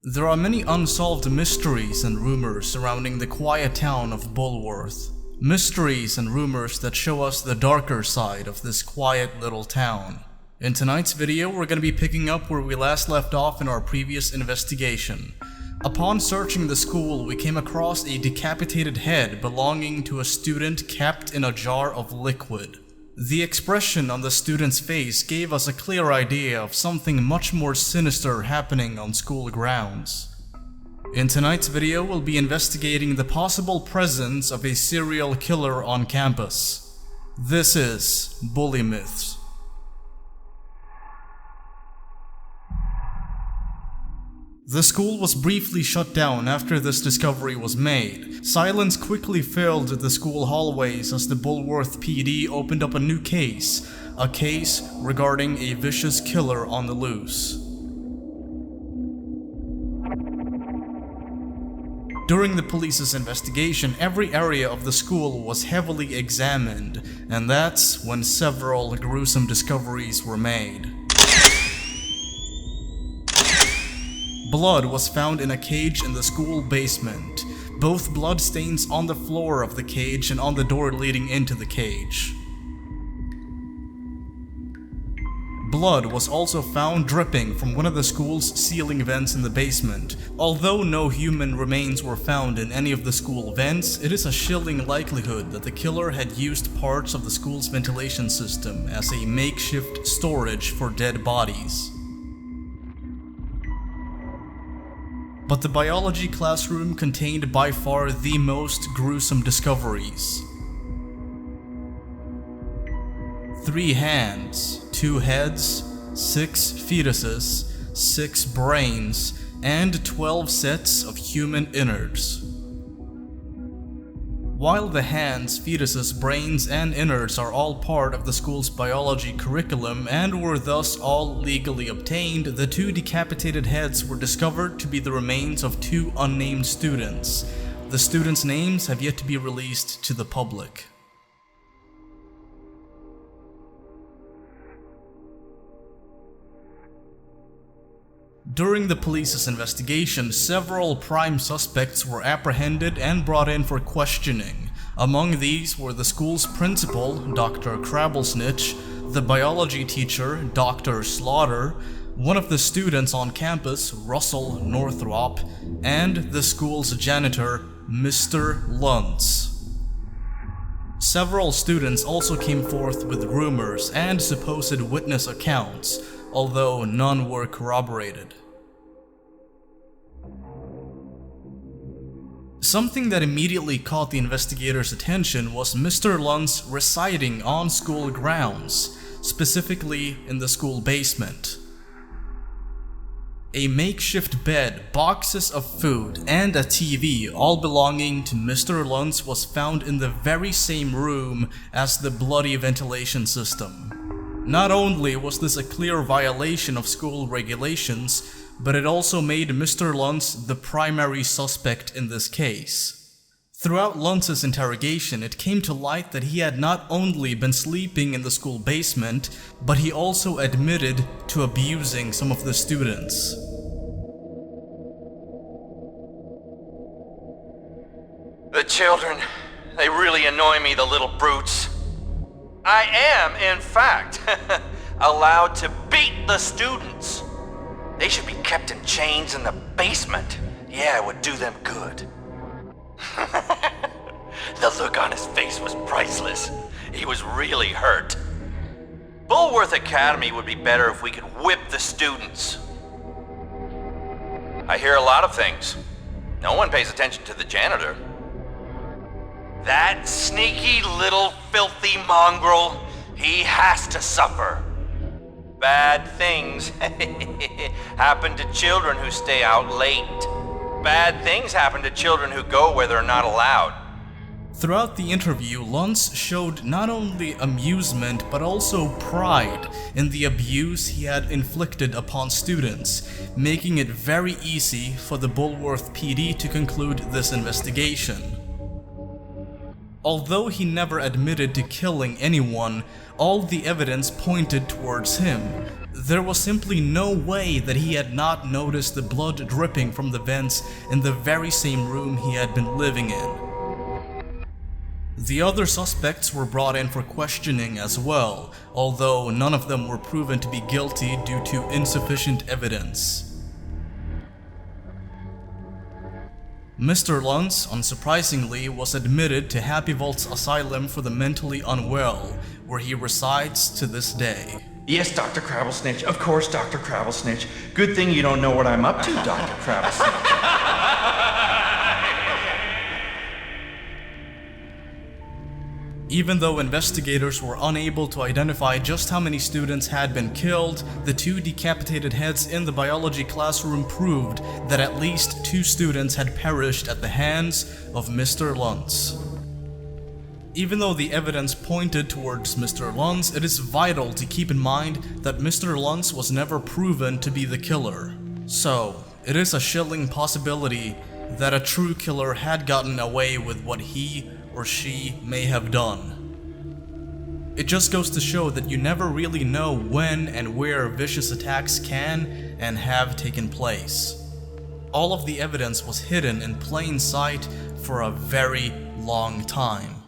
There are many unsolved mysteries and rumors surrounding the quiet town of Bulworth. Mysteries and rumors that show us the darker side of this quiet little town. In tonight's video, we're going to be picking up where we last left off in our previous investigation. Upon searching the school, we came across a decapitated head belonging to a student kept in a jar of liquid. The expression on the student's face gave us a clear idea of something much more sinister happening on school grounds. In tonight's video, we'll be investigating the possible presence of a serial killer on campus. This is Bully Myths. The school was briefly shut down after this discovery was made. Silence quickly filled the school hallways as the Bulworth PD opened up a new case, a case regarding a vicious killer on the loose. During the police's investigation, every area of the school was heavily examined, and that's when several gruesome discoveries were made. Blood was found in a cage in the school basement, both blood stains on the floor of the cage and on the door leading into the cage. Blood was also found dripping from one of the school's ceiling vents in the basement. Although no human remains were found in any of the school vents, it is a chilling likelihood that the killer had used parts of the school's ventilation system as a makeshift storage for dead bodies. But the biology classroom contained by far the most gruesome discoveries. 3 hands, 2 heads, 6 fetuses, 6 brains, and 12 sets of human innards. While the hands, fetuses, brains, and innards are all part of the school's biology curriculum and were thus all legally obtained, the 2 decapitated heads were discovered to be the remains of 2 unnamed students. The students' names have yet to be released to the public. During the police's investigation, several prime suspects were apprehended and brought in for questioning. Among these were the school's principal, Dr. Crabblesnitch, the biology teacher, Dr. Slaughter, one of the students on campus, Russell Northrop, and the school's janitor, Mr. Luntz. Several students also came forth with rumors and supposed witness accounts, although none were corroborated. Something that immediately caught the investigators' attention was Mr. Luntz residing on school grounds, specifically in the school basement. A makeshift bed, boxes of food, and a TV, all belonging to Mr. Luntz, was found in the very same room as the bloody ventilation system. Not only was this a clear violation of school regulations, but it also made Mr. Luntz the primary suspect in this case. Throughout Luntz's interrogation, it came to light that he had not only been sleeping in the school basement, but he also admitted to abusing some of the students. The children, they really annoy me, the little brutes. I am, in fact, allowed to beat the students. They should be kept in chains in the basement. Yeah, it would do them good. The look on his face was priceless. He was really hurt. Bulworth Academy would be better if we could whip the students. I hear a lot of things. No one pays attention to the janitor. That sneaky little filthy mongrel, he has to suffer. Bad things happen to children who stay out late. Bad things happen to children who go where they're not allowed. Throughout the interview, Luntz showed not only amusement but also pride in the abuse he had inflicted upon students, making it very easy for the Bulworth PD to conclude this investigation. Although he never admitted to killing anyone, all the evidence pointed towards him. There was simply no way that he had not noticed the blood dripping from the vents in the very same room he had been living in. The other suspects were brought in for questioning as well, although none of them were proven to be guilty due to insufficient evidence. Mr. Luntz, unsurprisingly, was admitted to Happy Vault's asylum for the mentally unwell, where he resides to this day. Yes, Dr. Crabblesnitch. Of course, Dr. Crabblesnitch. Good thing you don't know what I'm up to, Dr. Crabblesnitch. Even though investigators were unable to identify just how many students had been killed, the 2 decapitated heads in the biology classroom proved that at least 2 students had perished at the hands of Mr. Luntz. Even though the evidence pointed towards Mr. Luntz, it is vital to keep in mind that Mr. Luntz was never proven to be the killer. So, it is a chilling possibility that a true killer had gotten away with what he or she may have done. It just goes to show that you never really know when and where vicious attacks can and have taken place. All of the evidence was hidden in plain sight for a very long time.